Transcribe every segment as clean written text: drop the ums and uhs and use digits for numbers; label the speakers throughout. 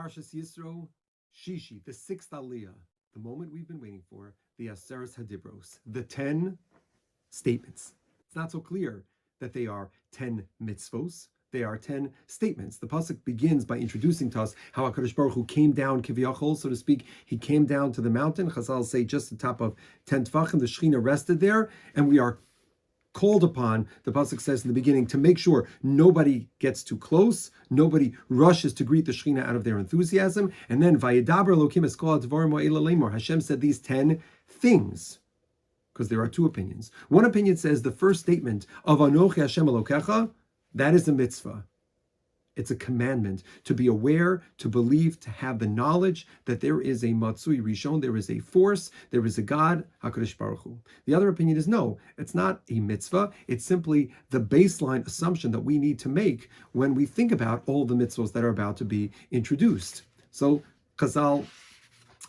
Speaker 1: Parshas Yitro, Shishi, the sixth Aliyah, the moment we've been waiting for, the Aseres Hadibros, the 10 statements. It's not so clear that they are 10 mitzvos. They are 10 statements. The pasuk begins by introducing to us how HaKadosh Baruch Hu came down, kiviyachol, so to speak. He came down to the mountain. Chazal say just the top of 10 Tvachim. The Shechina rested there, and we are called upon, the pasuk says in the beginning, to make sure nobody gets too close, nobody rushes to greet the Shechina out of their enthusiasm. And then Vayedaber Elokim es kol hadvarim ha'ela lemor. Hashem said these 10 things, because there are two opinions. One opinion says the first statement of Anochi Hashem Elokecha, that is a mitzvah. It's a commandment to be aware, to believe, to have the knowledge that there is a Matsui Rishon, there is a force, there is a God, HaKadosh Baruch Hu. The other opinion is no, it's not a mitzvah. It's simply the baseline assumption that we need to make when we think about all the mitzvahs that are about to be introduced. So Chazal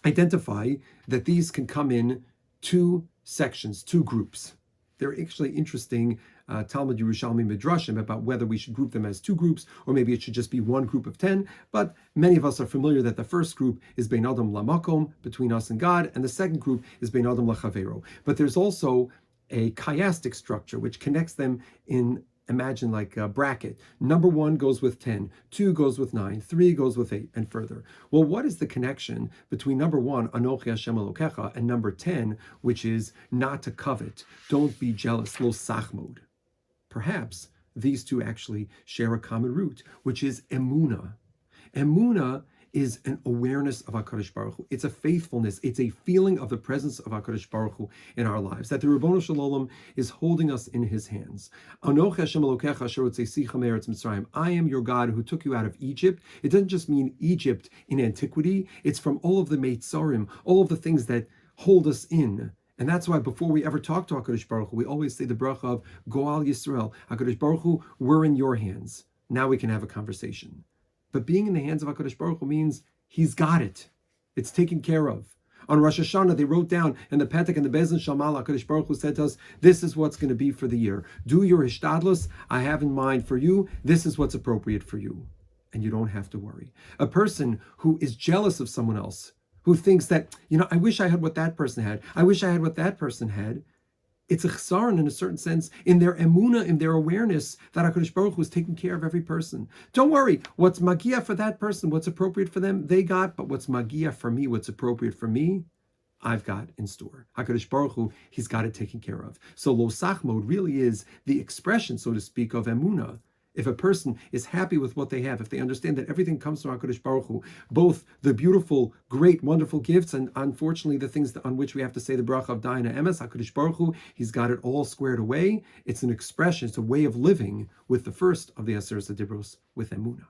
Speaker 1: identify that these can come in two sections, two groups. They're actually interesting Talmud Yerushalmi Midrashim about whether we should group them as two groups or maybe it should just be one group of 10. But many of us are familiar that the first group is Bein Adam Lamakom, between us and God, and the second group is Bein Adam Lachavero. But there's also a chiastic structure which connects them in, imagine like a bracket. Number 1 goes with 10, 2 goes with 9, 3 goes with 8, and further. Well, what is the connection between number 1, Anochi Hashem Elokecha, and number 10, which is not to covet, don't be jealous, lo sachmod? Perhaps these two actually share a common root, which is emunah. Emunah is an awareness of HaKadosh Baruch Hu. It's a faithfulness. It's a feeling of the presence of HaKadosh Baruch Hu in our lives, that the Ribbono Shel Olam is holding us in His hands. Anochi Hashem Elokecha asher hotzeisicha me'eretz Mitzrayim. I am your God who took you out of Egypt. It doesn't just mean Egypt in antiquity. It's from all of the Meitzarim, all of the things that hold us in. And that's why before we ever talk to HaKadosh Baruch Hu, we always say the bracha of Goal Yisrael. HaKadosh Baruch Hu, we're in your hands. Now we can have a conversation. But being in the hands of HaKadosh Baruch Hu means He's got it. It's taken care of. On Rosh Hashanah, they wrote down in the Petek and the Bezin Shamal, HaKadosh Baruch Hu said to us, this is what's going to be for the year. Do your hishtadlus I have in mind for you. This is what's appropriate for you. And you don't have to worry. A person who is jealous of someone else, who thinks that, I wish I had what that person had. I wish I had what that person had. It's a chesaron in a certain sense in their emunah, in their awareness that HaKadosh Baruch Hu is taking care of every person. Don't worry, what's magia for that person, what's appropriate for them, they got, but what's magia for me, what's appropriate for me, I've got in store. HaKadosh Baruch Hu, He's got it taken care of. So lo sachmod really is the expression, so to speak, of emunah. If a person is happy with what they have, if they understand that everything comes from HaKadosh Baruch Hu, both the beautiful, great, wonderful gifts, and unfortunately the things on which we have to say the bracha of Daina Emes, HaKadosh Baruch Hu, He's got it all squared away. It's an expression, it's a way of living with the first of the Aseres Hadibros, with emunah.